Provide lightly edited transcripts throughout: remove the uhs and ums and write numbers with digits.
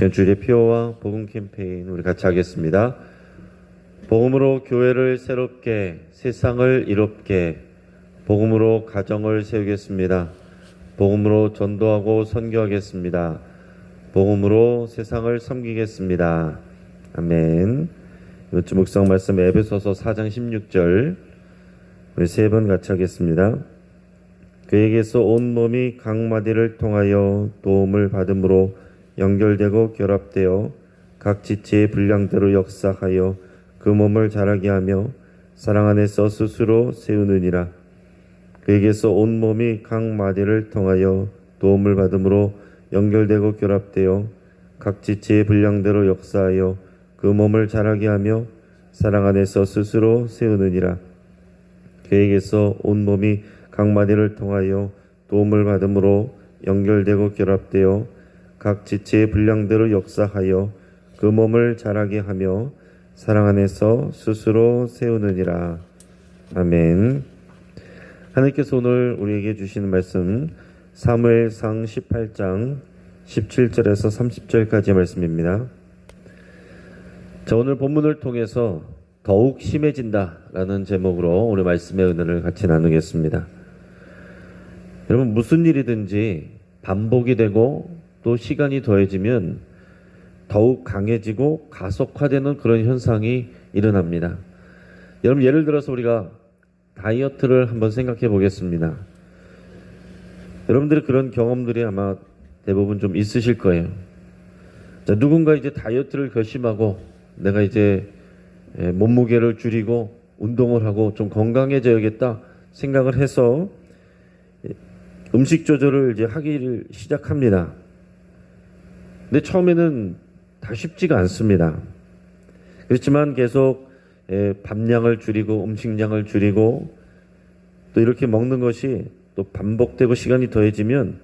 시간 주일의 피오와 복음 캠페인 우리 같이 하겠습니다. 복음으로 교회를 새롭게, 세상을 이롭게, 복음으로 가정을 세우겠습니다. 복음으로 전도하고 선교하겠습니다. 복음으로 세상을 섬기겠습니다. 아멘. 이번 주 묵상 말씀 에베소서 4장 16절 우리 세 번 같이 하겠습니다. 그에게서 온 몸이 각 마디를 통하여 도움을 받음으로 연결되고 결합되어 각 지체의 분량대로 역사하여 그 몸을 자라게 하며 사랑 안에서 스스로 세우느니라. 그에게서 온 몸이 각 마디를 통하여 도움을 받음으로 연결되고 결합되어 각 지체의 분량대로 역사하여 그 몸을 자라게 하며 사랑 안에서 스스로 세우느니라. 그에게서 온 몸이 각 마디를 통하여 도움을 받음으로 연결되고 결합되어 각 지체의 분량대로 역사하여 그 몸을 자라게 하며 사랑 안에서 스스로 세우느니라. 아멘. 하나님께서 오늘 우리에게 주시는 말씀 사무엘상 18장 17절에서 30절까지의 말씀입니다. 자, 오늘 본문을 통해서 더욱 심해진다라는 제목으로 오늘 말씀의 은혜를 같이 나누겠습니다. 여러분, 무슨 일이든지 반복이 되고 또 시간이 더해지면 더욱 강해지고 가속화되는 그런 현상이 일어납니다. 여러분, 예를 들어서 우리가 다이어트를 한번 생각해 보겠습니다. 여러분들이 그런 경험들이 아마 대부분 좀 있으실 거예요. 자, 누군가 이제 다이어트를 결심하고 내가 이제 몸무게를 줄이고 운동을 하고 좀 건강해져야겠다 생각을 해서 음식 조절을 이제 하기를 시작합니다. 근데 처음에는 다 쉽지가 않습니다. 그렇지만 계속 밥량을 줄이고 음식량을 줄이고 또 이렇게 먹는 것이 또 반복되고 시간이 더해지면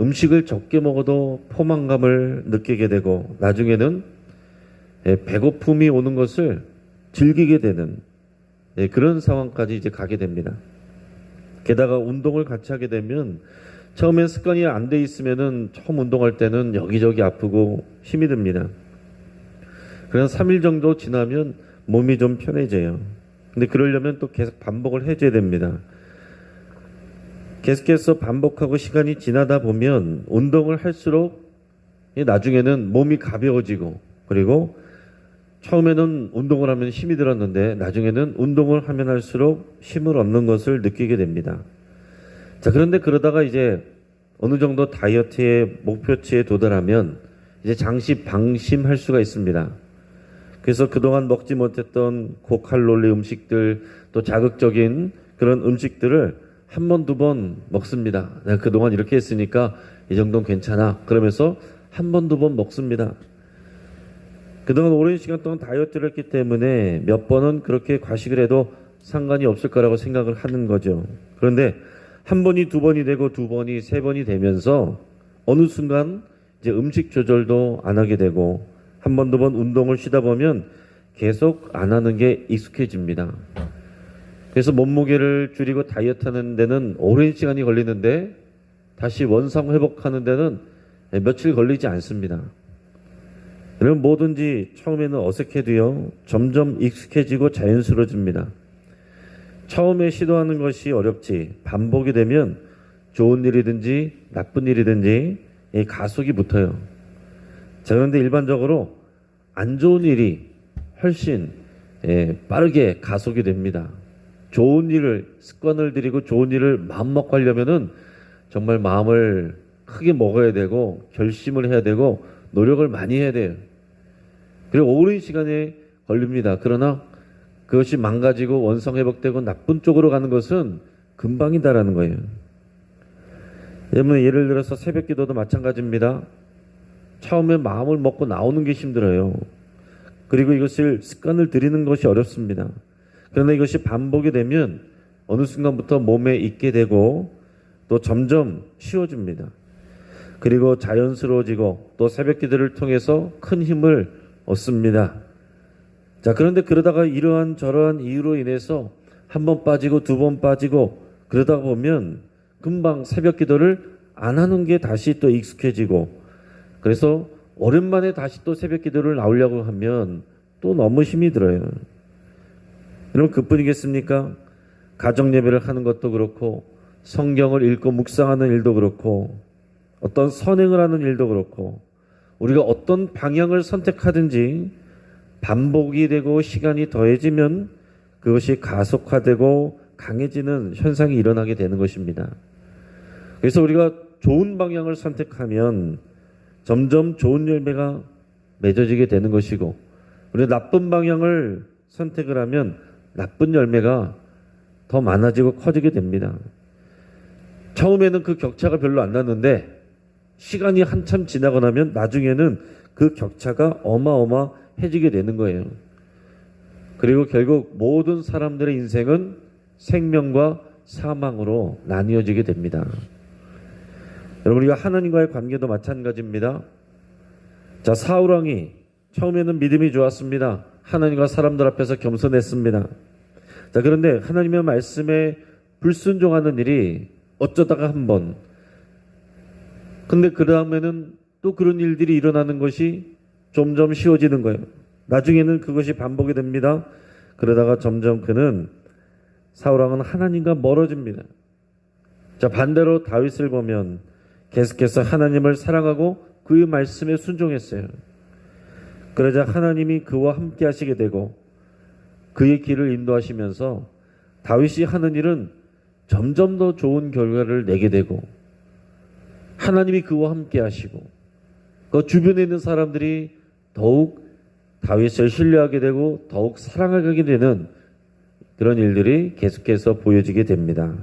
음식을 적게 먹어도 포만감을 느끼게 되고 나중에는 배고픔이 오는 것을 즐기게 되는 그런 상황까지 이제 가게 됩니다. 게다가 운동을 같이 하게 되면 처음엔 습관이 안 돼 있으면은 처음 운동할 때는 여기저기 아프고 힘이 듭니다. 그래서 3일 정도 지나면 몸이 좀 편해져요. 근데 그러려면 또 계속 반복을 해줘야 됩니다. 계속해서 반복하고 시간이 지나다 보면 운동을 할수록 나중에는 몸이 가벼워지고 그리고 처음에는 운동을 하면 힘이 들었는데 나중에는 운동을 하면 할수록 힘을 얻는 것을 느끼게 됩니다. 자, 그런데 그러다가 이제 어느 정도 다이어트의 목표치에 도달하면 이제 잠시 방심할 수가 있습니다. 그래서 그동안 먹지 못했던 고칼로리 음식들 또 자극적인 그런 음식들을 한 번, 두 번 먹습니다. 내가 그동안 이렇게 했으니까 이 정도는 괜찮아. 그러면서 한 번, 두 번 먹습니다. 그동안 오랜 시간 동안 다이어트를 했기 때문에 몇 번은 그렇게 과식을 해도 상관이 없을 거라고 생각을 하는 거죠. 그런데 한 번이 두 번이 되고 두 번이 세 번이 되면서 어느 순간 이제 음식 조절도 안 하게 되고 한 번, 두 번 운동을 쉬다 보면 계속 안 하는 게 익숙해집니다. 그래서 몸무게를 줄이고 다이어트 하는 데는 오랜 시간이 걸리는데 다시 원상 회복하는 데는 며칠 걸리지 않습니다. 여러분, 뭐든지 처음에는 어색해도요 점점 익숙해지고 자연스러워집니다. 처음에 시도하는 것이 어렵지 반복이 되면 좋은 일이든지 나쁜 일이든지 가속이 붙어요. 자, 그런데 일반적으로 안 좋은 일이 훨씬 빠르게 가속이 됩니다. 좋은 일을 습관을 들이고 좋은 일을 마음먹고 하려면은 정말 마음을 크게 먹어야 되고 결심을 해야 되고 노력을 많이 해야 돼요. 그리고 오랜 시간이 걸립니다. 그러나 그것이 망가지고 원상 회복되고 나쁜 쪽으로 가는 것은 금방이다라는 거예요. 여러분, 예를 들어서 새벽 기도도 마찬가지입니다. 처음에 마음을 먹고 나오는 게 힘들어요. 그리고 이것을 습관을 들이는 것이 어렵습니다. 그러나 이것이 반복이 되면 어느 순간부터 몸에 익게 되고 또 점점 쉬워집니다. 그리고 자연스러워지고 또 새벽 기도를 통해서 큰 힘을 얻습니다. 자, 그런데 그러다가 이러한 저러한 이유로 인해서 한 번 빠지고 두 번 빠지고 그러다 보면 금방 새벽 기도를 안 하는 게 다시 또 익숙해지고 그래서 오랜만에 다시 또 새벽 기도를 나오려고 하면 또 너무 힘이 들어요. 여러분, 그뿐이겠습니까? 가정 예배를 하는 것도 그렇고, 성경을 읽고 묵상하는 일도 그렇고, 어떤 선행을 하는 일도 그렇고, 우리가 어떤 방향을 선택하든지 반복이 되고 시간이 더해지면 그것이 가속화되고 강해지는 현상이 일어나게 되는 것입니다. 그래서 우리가 좋은 방향을 선택하면 점점 좋은 열매가 맺어지게 되는 것이고, 우리가 나쁜 방향을 선택을 하면 나쁜 열매가 더 많아지고 커지게 됩니다. 처음에는 그 격차가 별로 안 났는데 시간이 한참 지나고 나면 나중에는 그 격차가 어마어마해지게 되는 거예요. 그리고 결국 모든 사람들의 인생은 생명과 사망으로 나뉘어지게 됩니다. 여러분, 우리가 하나님과의 관계도 마찬가지입니다. 자, 사울 왕이 처음에는 믿음이 좋았습니다. 하나님과 사람들 앞에서 겸손했습니다. 자, 그런데 하나님의 말씀에 불순종하는 일이 어쩌다가 한 번, 근데 그 다음에는 또 그런 일들이 일어나는 것이 점점 쉬워지는 거예요. 나중에는 그것이 반복이 됩니다. 그러다가 점점 그는, 사울왕은 하나님과 멀어집니다. 자, 반대로 다윗을 보면 계속해서 하나님을 사랑하고 그의 말씀에 순종했어요. 그러자 하나님이 그와 함께 하시게 되고 그의 길을 인도하시면서 다윗이 하는 일은 점점 더 좋은 결과를 내게 되고, 하나님이 그와 함께 하시고 그 주변에 있는 사람들이 더욱 다윗을 신뢰하게 되고 더욱 사랑하게 되는 그런 일들이 계속해서 보여지게 됩니다.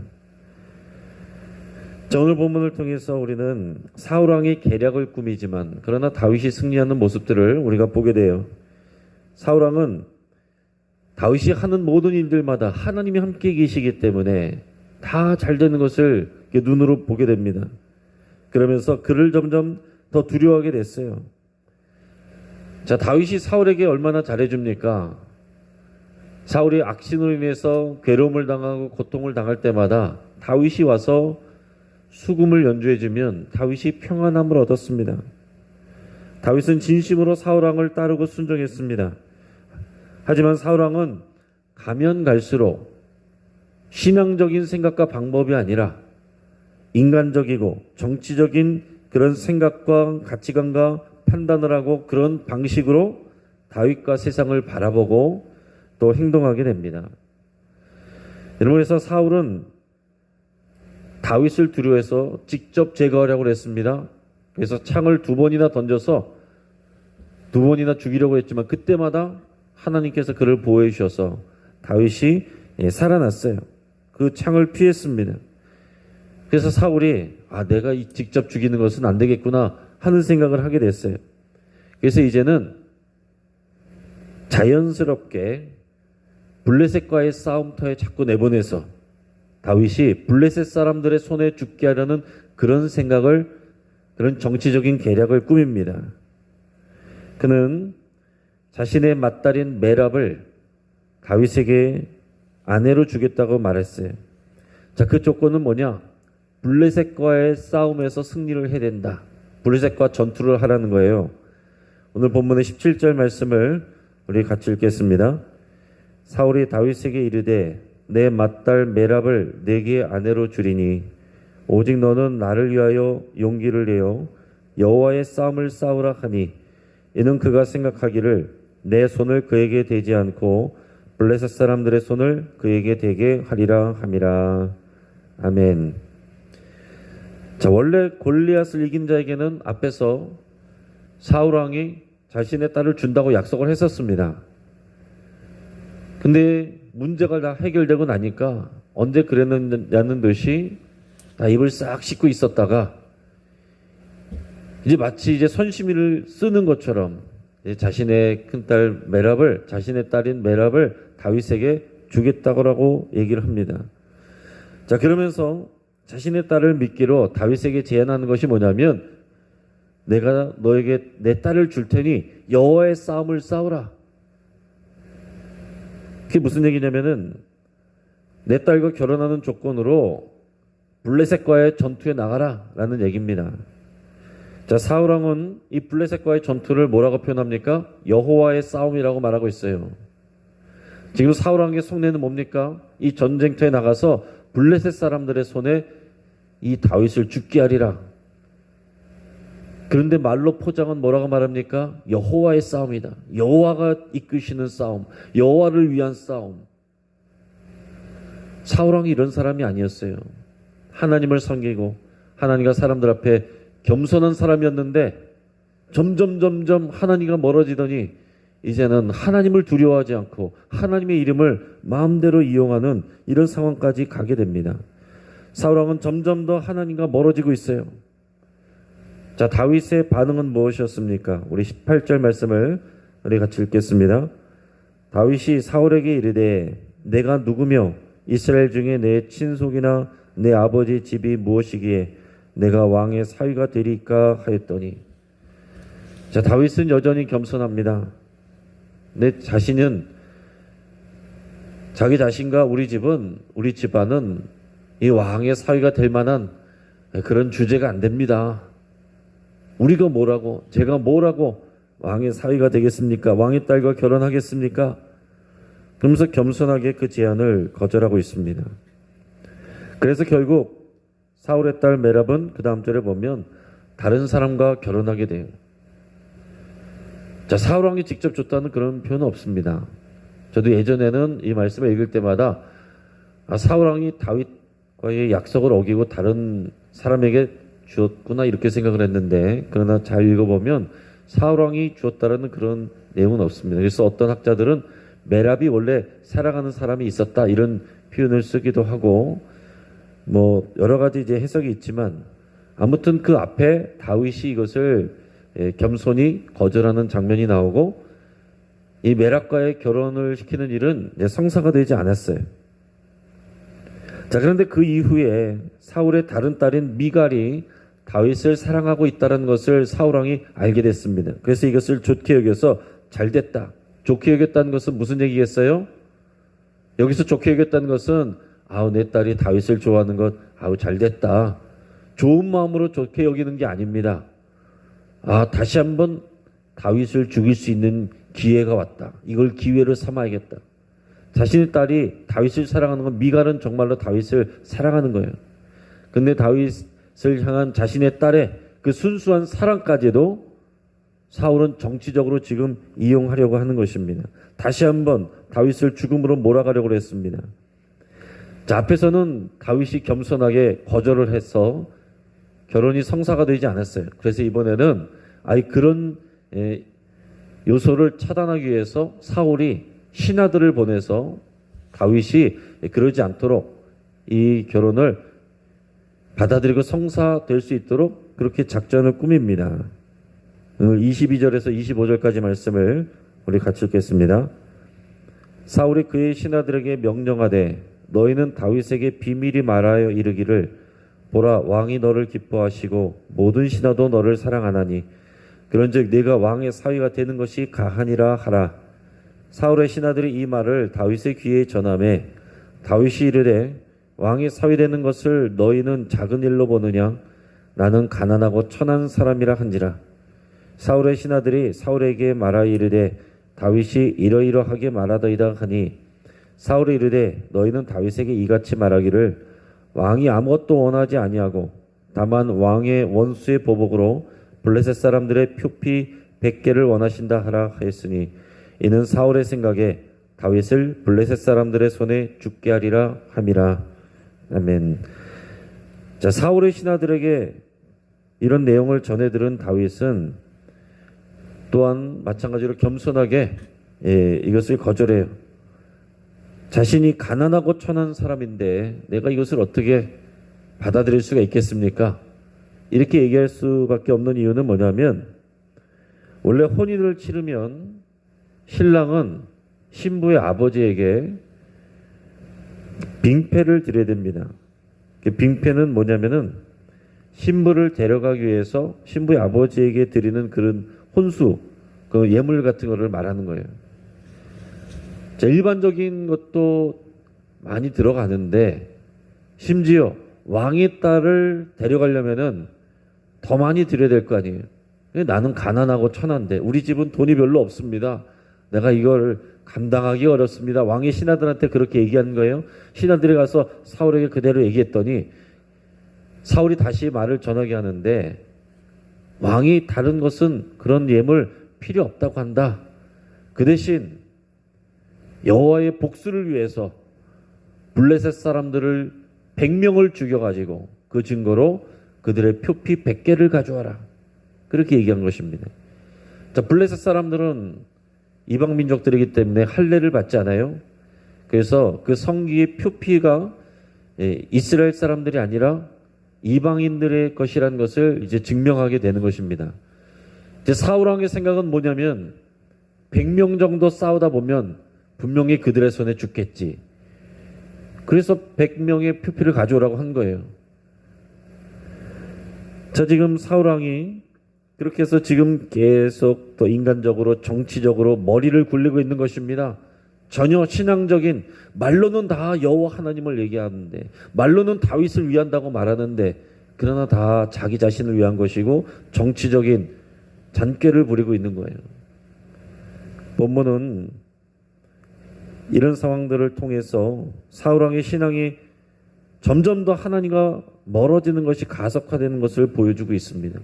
자, 오늘 본문을 통해서 우리는 사울왕의 계략을 꾸미지만 그러나 다윗이 승리하는 모습들을 우리가 보게 돼요. 사울왕은 다윗이 하는 모든 일들마다 하나님이 함께 계시기 때문에 다 잘 되는 것을 눈으로 보게 됩니다. 그러면서 그를 점점 더 두려워하게 됐어요. 자, 다윗이 사울에게 얼마나 잘해줍니까? 사울이 악신으로 인해서 괴로움을 당하고 고통을 당할 때마다 다윗이 와서 수금을 연주해주면 다윗이 평안함을 얻었습니다. 다윗은 진심으로 사울왕을 따르고 순종했습니다. 하지만 사울왕은 가면 갈수록 신앙적인 생각과 방법이 아니라 인간적이고 정치적인 그런 생각과 가치관과 판단을 하고 그런 방식으로 다윗과 세상을 바라보고 또 행동하게 됩니다. 여러분, 그래서 사울은 다윗을 두려워해서 직접 제거하려고 했습니다. 그래서 창을 2번이나 던져서 2번이나 죽이려고 했지만 그때마다 하나님께서 그를 보호해 주셔서 다윗이 살아났어요. 그 창을 피했습니다. 그래서 사울이 내가 직접 죽이는 것은 안 되겠구나 하는 생각을 하게 됐어요. 그래서 이제는 자연스럽게 블레셋과의 싸움터에 자꾸 내보내서 다윗이 블레셋 사람들의 손에 죽게 하려는 그런 생각을, 그런 정치적인 계략을 꾸밉니다. 그는 자신의 맏딸인 메랍을 다윗에게 아내로 주겠다고 말했어요. 자, 그 조건은 뭐냐? 블레셋과의 싸움에서 승리를 해야 된다. 블레셋과 전투를 하라는 거예요. 오늘 본문의 17절 말씀을 우리 같이 읽겠습니다. 사울이 다윗에게 이르되 내 맏딸 메랍을 내게 아내로 주리니 오직 너는 나를 위하여 용기를 내어 여호와의 싸움을 싸우라 하니 이는 그가 생각하기를 내 손을 그에게 대지 않고 블레셋 사람들의 손을 그에게 대게 하리라 함이라. 아멘. 자, 원래 골리앗을 이긴 자에게는 앞에서 사울 왕이 자신의 딸을 준다고 약속을 했었습니다. 근데 문제가 다 해결되고 나니까 언제 그랬느냐는 듯이 다 입을 싹 씻고 있었다가 이제 마치 이제 선심이를 쓰는 것처럼 자신의 큰딸 메랍을, 자신의 딸인 메랍을 다윗에게 주겠다고 얘기를 합니다. 자, 그러면서 자신의 딸을 믿기로 다윗에게 제안하는 것이 뭐냐면 내가 너에게 내 딸을 줄 테니 여호와의 싸움을 싸우라. 그게 무슨 얘기냐면은 내 딸과 결혼하는 조건으로 블레셋과의 전투에 나가라 라는 얘기입니다. 자, 사울왕은 이 블레셋과의 전투를 뭐라고 표현합니까? 여호와의 싸움이라고 말하고 있어요. 지금 사울왕의 속내는 뭡니까? 이 전쟁터에 나가서 블레셋 사람들의 손에 이 다윗을 죽게 하리라. 그런데 말로 포장은 뭐라고 말합니까? 여호와의 싸움이다. 여호와가 이끄시는 싸움, 여호와를 위한 싸움. 사울왕이 이런 사람이 아니었어요. 하나님을 섬기고 하나님과 사람들 앞에 겸손한 사람이었는데 점점 하나님과 멀어지더니 이제는 하나님을 두려워하지 않고 하나님의 이름을 마음대로 이용하는 이런 상황까지 가게 됩니다. 사울왕은 점점 더 하나님과 멀어지고 있어요. 자, 다윗의 반응은 무엇이었습니까? 우리 18절 말씀을 우리 같이 읽겠습니다. 다윗이 사울에게 이르되 내가 누구며 이스라엘 중에 내 친속이나 내 아버지 집이 무엇이기에 내가 왕의 사위가 되리까 하였더니. 자, 다윗은 여전히 겸손합니다. 내 자신은 자기 자신과 우리 집은 우리 집안은 이 왕의 사위가 될 만한 그런 주제가 안 됩니다. 우리가 뭐라고 제가 뭐라고 왕의 사위가 되겠습니까? 왕의 딸과 결혼하겠습니까? 그러면서 겸손하게 그 제안을 거절하고 있습니다. 그래서 결국 사울의 딸 메랍은 그 다음 절에 보면 다른 사람과 결혼하게 돼요. 자, 사울왕이 직접 줬다는 그런 표현은 없습니다. 저도 예전에는 이 말씀을 읽을 때마다 사울왕이 다윗과의 약속을 어기고 다른 사람에게 주었구나 이렇게 생각을 했는데, 그러나 잘 읽어보면 사울왕이 주었다라는 그런 내용은 없습니다. 그래서 어떤 학자들은 메랍이 원래 사랑하는 사람이 있었다 이런 표현을 쓰기도 하고 뭐 여러 가지 이제 해석이 있지만 아무튼 그 앞에 다윗이 이것을 겸손히 거절하는 장면이 나오고 이 메랍과의 결혼을 시키는 일은 성사가 되지 않았어요. 자, 그런데 그 이후에 사울의 다른 딸인 미갈이 다윗을 사랑하고 있다는 것을 사울왕이 알게 됐습니다. 그래서 이것을 좋게 여겨서 잘됐다. 좋게 여겼다는 것은 무슨 얘기겠어요? 여기서 좋게 여겼다는 것은 내 딸이 다윗을 좋아하는 것 잘됐다. 좋은 마음으로 좋게 여기는 게 아닙니다. 다시 한번 다윗을 죽일 수 있는 기회가 왔다. 이걸 기회로 삼아야겠다. 자신의 딸이 다윗을 사랑하는 건, 미갈은 정말로 다윗을 사랑하는 거예요. 근데 다윗을 향한 자신의 딸의 그 순수한 사랑까지도 사울은 정치적으로 지금 이용하려고 하는 것입니다. 다시 한번 다윗을 죽음으로 몰아가려고 했습니다. 자, 앞에서는 다윗이 겸손하게 거절을 해서 결혼이 성사가 되지 않았어요. 그래서 이번에는 그런 요소를 차단하기 위해서 사울이 신하들을 보내서 다윗이 그러지 않도록 이 결혼을 받아들이고 성사될 수 있도록 그렇게 작전을 꾸밉니다. 22절에서 25절까지 말씀을 우리 같이 읽겠습니다. 사울이 그의 신하들에게 명령하되 너희는 다윗에게 비밀히 말하여 이르기를 보라, 왕이 너를 기뻐하시고 모든 신하도 너를 사랑하나니 그런즉 네가 왕의 사위가 되는 것이 가하니라 하라. 사울의 신하들이 이 말을 다윗의 귀에 전하매 다윗이 이르되 왕의 사위 되는 것을 너희는 작은 일로 보느냐? 나는 가난하고 천한 사람이라 한지라. 사울의 신하들이 사울에게 말하여 이르되 다윗이 이러이러하게 말하더이다 하니 사울이 이르되 너희는 다윗에게 이같이 말하기를 왕이 아무것도 원하지 아니하고 다만 왕의 원수의 보복으로 블레셋 사람들의 표피 100개를 원하신다 하라 하였으니 이는 사울의 생각에 다윗을 블레셋 사람들의 손에 죽게 하리라 함이라. 아멘. 자, 사울의 신하들에게 이런 내용을 전해 들은 다윗은 또한 마찬가지로 겸손하게 이것을 거절해요. 자신이 가난하고 천한 사람인데 내가 이것을 어떻게 받아들일 수가 있겠습니까? 이렇게 얘기할 수밖에 없는 이유는 뭐냐면, 원래 혼인을 치르면 신랑은 신부의 아버지에게 빙패를 드려야 됩니다. 그 빙패는 뭐냐면은 신부를 데려가기 위해서 신부의 아버지에게 드리는 그런 혼수, 그 예물 같은 거를 말하는 거예요. 자, 일반적인 것도 많이 들어가는데 심지어 왕의 딸을 데려가려면은 더 많이 드려야 될 거 아니에요. 나는 가난하고 천한데 우리 집은 돈이 별로 없습니다. 내가 이걸 감당하기 어렵습니다. 왕이 신하들한테 그렇게 얘기한 거예요. 신하들이 가서 사울에게 그대로 얘기했더니 사울이 다시 말을 전하게 하는데 왕이 다른 것은 그런 예물 필요 없다고 한다. 그 대신 여호와의 복수를 위해서 블레셋 사람들을 100명을 죽여가지고 그 증거로 그들의 표피 100개를 가져와라. 그렇게 얘기한 것입니다. 자, 블레셋 사람들은 이방 민족들이기 때문에 할례를 받지 않아요. 그래서 그 성기의 표피가 이스라엘 사람들이 아니라 이방인들의 것이라는 것을 이제 증명하게 되는 것입니다. 이제 사울 왕의 생각은 뭐냐면 100명 정도 싸우다 보면 분명히 그들의 손에 죽겠지. 그래서 100명의 표피를 가져오라고 한 거예요. 자, 지금 사울 왕이 그렇게 해서 지금 계속 더 인간적으로 정치적으로 머리를 굴리고 있는 것입니다. 전혀 신앙적인, 말로는 다 여호와 하나님을 얘기하는데, 말로는 다윗을 위한다고 말하는데, 그러나 다 자기 자신을 위한 것이고 정치적인 잔꾀를 부리고 있는 거예요. 본문은 이런 상황들을 통해서 사울 왕의 신앙이 점점 더 하나님과 멀어지는 것이 가속화되는 것을 보여주고 있습니다.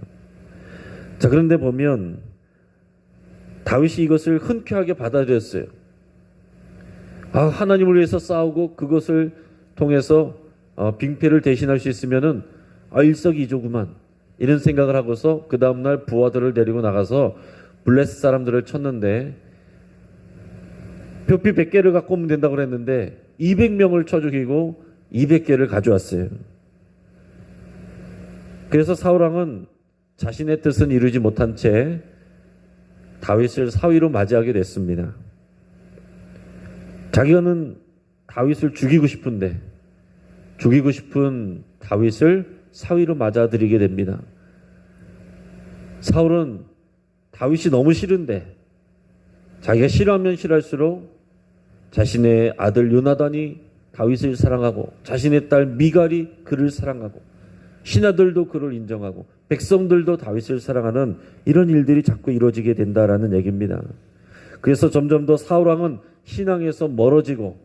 자, 그런데 보면 다윗이 이것을 흔쾌하게 받아들였어요. 하나님을 위해서 싸우고 그것을 통해서 빙패를 대신할 수 있으면은 일석이조구만, 이런 생각을 하고서 그 다음날 부하들을 데리고 나가서 블레셋 사람들을 쳤는데 표피 100개를 갖고 오면 된다고 그랬는데 200명을 쳐 죽이고 200개를 가져왔어요. 그래서 사울 왕은 자신의 뜻은 이루지 못한 채 다윗을 사위로 맞이하게 됐습니다. 자기는 다윗을 죽이고 싶은데 죽이고 싶은 다윗을 사위로 맞아들이게 됩니다. 사울은 다윗이 너무 싫은데 자기가 싫어하면 싫어할수록 자신의 아들 요나단이 다윗을 사랑하고 자신의 딸 미갈이 그를 사랑하고 신하들도 그를 인정하고 백성들도 다윗을 사랑하는 이런 일들이 자꾸 이루어지게 된다라는 얘기입니다. 그래서 점점 더 사울 왕은 신앙에서 멀어지고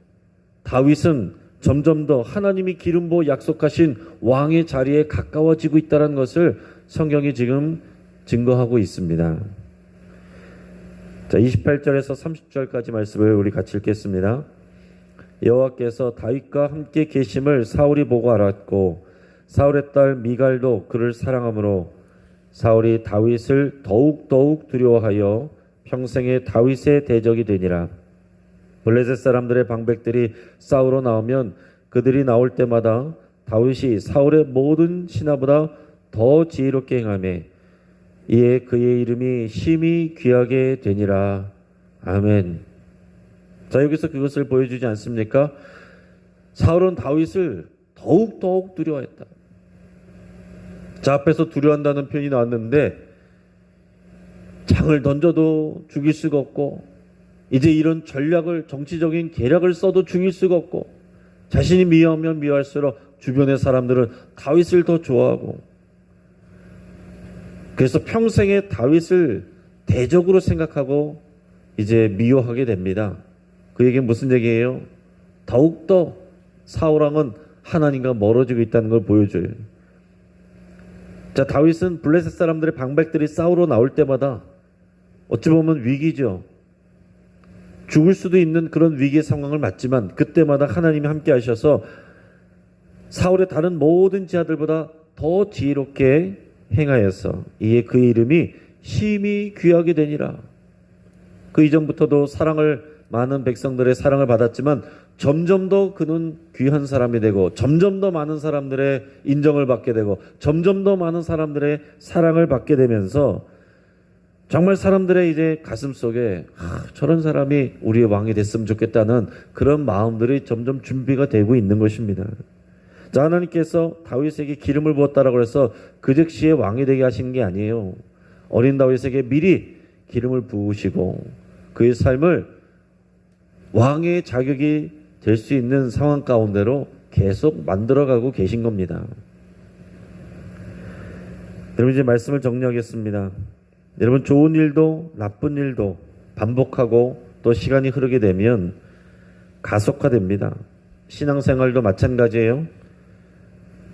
다윗은 점점 더 하나님이 기름 부어 약속하신 왕의 자리에 가까워지고 있다는 것을 성경이 지금 증거하고 있습니다. 자, 28절에서 30절까지 말씀을 우리 같이 읽겠습니다. 여호와께서 다윗과 함께 계심을 사울이 보고 알았고 사울의 딸 미갈도 그를 사랑하므로 사울이 다윗을 더욱 두려워하여 평생에 다윗의 대적이 되니라. 블레셋 사람들의 방백들이 싸우러 나오면 그들이 나올 때마다 다윗이 사울의 모든 신하보다 더 지혜롭게 행하며 이에 그의 이름이 심히 귀하게 되니라. 아멘. 자, 여기서 그것을 보여주지 않습니까? 사울은 다윗을 더욱 두려워했다. 자, 앞에서 두려워한다는 표현이 나왔는데 창을 던져도 죽일 수가 없고 이제 이런 전략을, 정치적인 계략을 써도 죽일 수가 없고 자신이 미워하면 미워할수록 주변의 사람들은 다윗을 더 좋아하고 그래서 평생에 다윗을 대적으로 생각하고 이제 미워하게 됩니다. 그 얘기는 무슨 얘기예요? 더욱더 사울 왕은 하나님과 멀어지고 있다는 걸 보여줘요. 자, 다윗은 블레셋 사람들의 방백들이 싸우러 나올 때마다 어찌 보면 위기죠. 죽을 수도 있는 그런 위기의 상황을 맞지만 그때마다 하나님이 함께 하셔서 사울의 다른 모든 지하들보다 더 지혜롭게 행하여서 이에 그의 이름이 심히 귀하게 되니라. 그 이전부터도 많은 백성들의 사랑을 받았지만 점점 더 그는 귀한 사람이 되고 점점 더 많은 사람들의 인정을 받게 되고 점점 더 많은 사람들의 사랑을 받게 되면서 정말 사람들의 이제 가슴속에 저런 사람이 우리의 왕이 됐으면 좋겠다는 그런 마음들이 점점 준비가 되고 있는 것입니다. 자, 하나님께서 다윗에게 기름을 부었다라고 해서 그 즉시에 왕이 되게 하신 게 아니에요. 어린 다윗에게 미리 기름을 부으시고 그의 삶을 왕의 자격이 될 수 있는 상황 가운데로 계속 만들어가고 계신 겁니다. 여러분 이제 말씀을 정리하겠습니다. 여러분 좋은 일도 나쁜 일도 반복하고 또 시간이 흐르게 되면 가속화됩니다. 신앙생활도 마찬가지예요.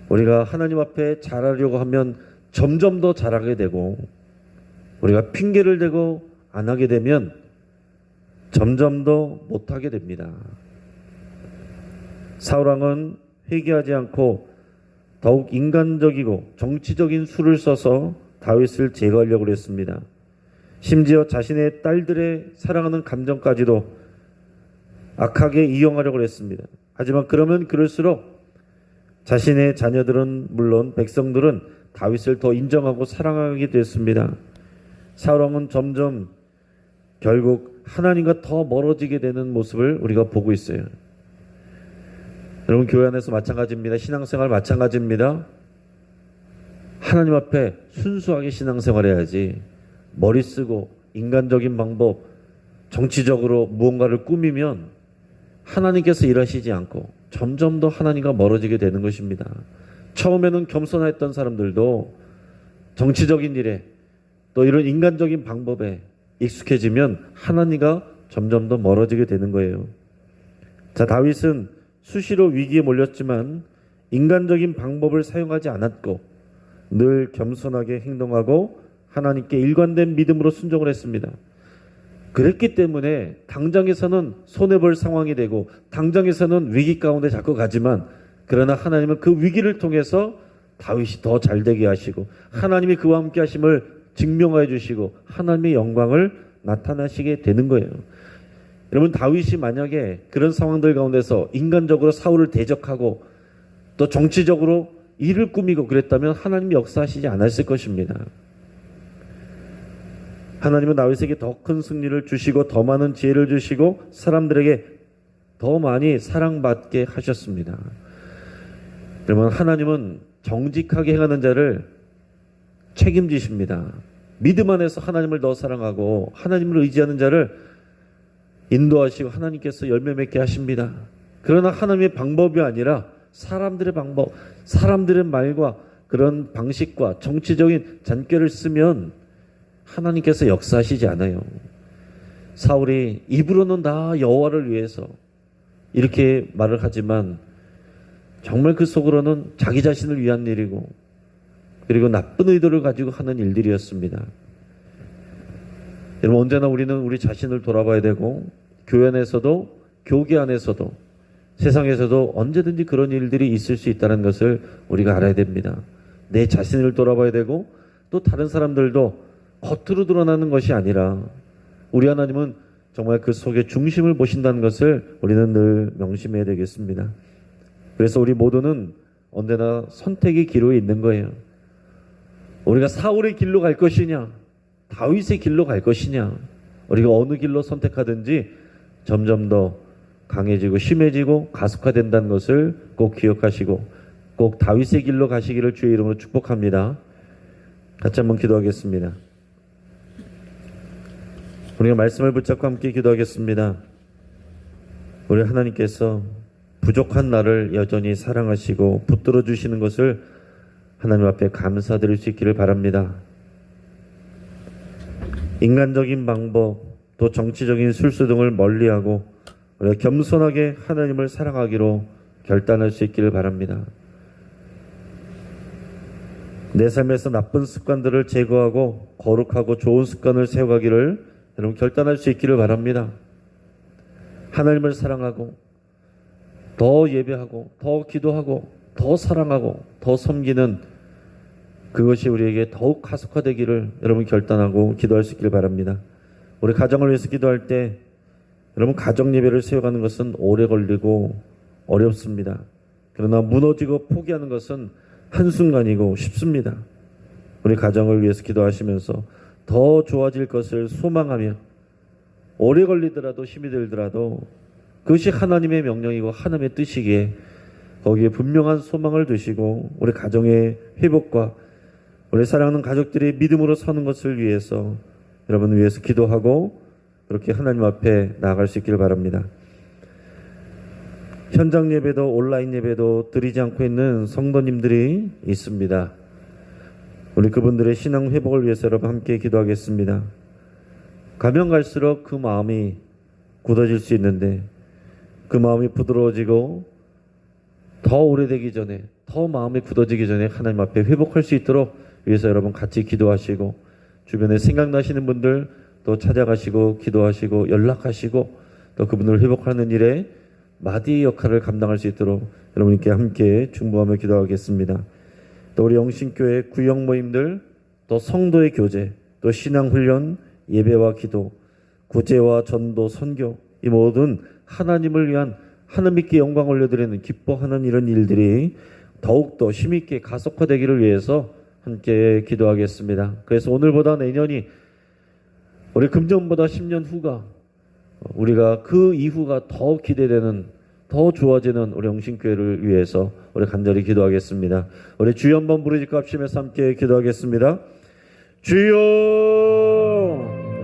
우리가 하나님 앞에 잘하려고 하면 점점 더 잘하게 되고 우리가 핑계를 대고 안 하게 되면 점점 더 못하게 됩니다. 사울왕은 회개하지 않고 더욱 인간적이고 정치적인 수를 써서 다윗을 제거하려고 했습니다. 심지어 자신의 딸들의 사랑하는 감정까지도 악하게 이용하려고 했습니다. 하지만 그러면 그럴수록 자신의 자녀들은 물론 백성들은 다윗을 더 인정하고 사랑하게 됐습니다. 사울왕은 점점 결국 하나님과 더 멀어지게 되는 모습을 우리가 보고 있어요. 여러분 교회 안에서 마찬가지입니다. 신앙생활 마찬가지입니다. 하나님 앞에 순수하게 신앙생활해야지 머리 쓰고 인간적인 방법 정치적으로 무언가를 꾸미면 하나님께서 일하시지 않고 점점 더 하나님과 멀어지게 되는 것입니다. 처음에는 겸손했던 사람들도 정치적인 일에 또 이런 인간적인 방법에 익숙해지면 하나님과 점점 더 멀어지게 되는 거예요. 자, 다윗은 수시로 위기에 몰렸지만 인간적인 방법을 사용하지 않았고 늘 겸손하게 행동하고 하나님께 일관된 믿음으로 순종을 했습니다. 그랬기 때문에 당장에서는 손해볼 상황이 되고 당장에서는 위기 가운데 자꾸 가지만 그러나 하나님은 그 위기를 통해서 다윗이 더 잘되게 하시고 하나님이 그와 함께 하심을 증명해 주시고 하나님의 영광을 나타나시게 되는 거예요. 여러분 다윗이 만약에 그런 상황들 가운데서 인간적으로 사울을 대적하고 또 정치적으로 일을 꾸미고 그랬다면 하나님이 역사하시지 않았을 것입니다. 하나님은 다윗에게 더 큰 승리를 주시고 더 많은 지혜를 주시고 사람들에게 더 많이 사랑받게 하셨습니다. 여러분 하나님은 정직하게 행하는 자를 책임지십니다. 믿음 안에서 하나님을 더 사랑하고 하나님을 의지하는 자를 인도하시고 하나님께서 열매 맺게 하십니다. 그러나 하나님의 방법이 아니라 사람들의 방법, 사람들의 말과 그런 방식과 정치적인 잔꾀를 쓰면 하나님께서 역사하시지 않아요. 사울이 입으로는 다 여호와를 위해서 이렇게 말을 하지만 정말 그 속으로는 자기 자신을 위한 일이고 그리고 나쁜 의도를 가지고 하는 일들이었습니다. 여러분 언제나 우리는 우리 자신을 돌아봐야 되고 교회 안에서도 교계 안에서도 세상에서도 언제든지 그런 일들이 있을 수 있다는 것을 우리가 알아야 됩니다. 내 자신을 돌아봐야 되고 또 다른 사람들도 겉으로 드러나는 것이 아니라 우리 하나님은 정말 그 속에 중심을 보신다는 것을 우리는 늘 명심해야 되겠습니다. 그래서 우리 모두는 언제나 선택의 기로에 있는 거예요. 우리가 사울의 길로 갈 것이냐 다윗의 길로 갈 것이냐 우리가 어느 길로 선택하든지 점점 더 강해지고 심해지고 가속화된다는 것을 꼭 기억하시고 꼭 다윗의 길로 가시기를 주의 이름으로 축복합니다. 같이 한번 기도하겠습니다. 우리가 말씀을 붙잡고 함께 기도하겠습니다. 우리 하나님께서 부족한 나를 여전히 사랑하시고 붙들어 주시는 것을 하나님 앞에 감사드릴 수 있기를 바랍니다. 인간적인 방법 또 정치적인 술수 등을 멀리하고 우리가 겸손하게 하나님을 사랑하기로 결단할 수 있기를 바랍니다. 내 삶에서 나쁜 습관들을 제거하고 거룩하고 좋은 습관을 세워가기를 여러분 결단할 수 있기를 바랍니다. 하나님을 사랑하고 더 예배하고 더 기도하고 더 사랑하고 더 섬기는 그것이 우리에게 더욱 가속화되기를 여러분 결단하고 기도할 수 있기를 바랍니다. 우리 가정을 위해서 기도할 때 여러분 가정 예배를 세워가는 것은 오래 걸리고 어렵습니다. 그러나 무너지고 포기하는 것은 한순간이고 쉽습니다. 우리 가정을 위해서 기도하시면서 더 좋아질 것을 소망하며 오래 걸리더라도 힘이 들더라도 그것이 하나님의 명령이고 하나님의 뜻이기에 거기에 분명한 소망을 두시고 우리 가정의 회복과 우리 사랑하는 가족들이 믿음으로 서는 것을 위해서 여러분 위해서 기도하고 그렇게 하나님 앞에 나아갈 수 있기를 바랍니다. 현장 예배도 온라인 예배도 드리지 않고 있는 성도님들이 있습니다. 우리 그분들의 신앙 회복을 위해서 여러분 함께 기도하겠습니다. 가면 갈수록 그 마음이 굳어질 수 있는데 그 마음이 부드러워지고 더 오래되기 전에, 더 마음이 굳어지기 전에 하나님 앞에 회복할 수 있도록 위해서 여러분 같이 기도하시고, 주변에 생각나시는 분들 또 찾아가시고 기도하시고 연락하시고 또 그분을 회복하는 일에 마디 역할을 감당할 수 있도록 여러분께 함께 중보하며 기도하겠습니다. 또 우리 영신교회 구역 모임들, 또 성도의 교제, 또 신앙훈련, 예배와 기도, 구제와 전도, 선교, 이 모든 하나님을 위한 하나님께 영광 올려드리는 기뻐하는 이런 일들이 더욱더 힘있게 가속화되기를 위해서 함께 기도하겠습니다. 그래서 오늘보다 내년이, 우리 금년보다 10년 후가, 우리가 그 이후가 더 기대되는, 더 좋아지는 우리 영신교회를 위해서 우리 간절히 기도하겠습니다. 우리 주여 한번 부르짖고 합심해서 함께 기도하겠습니다. 주여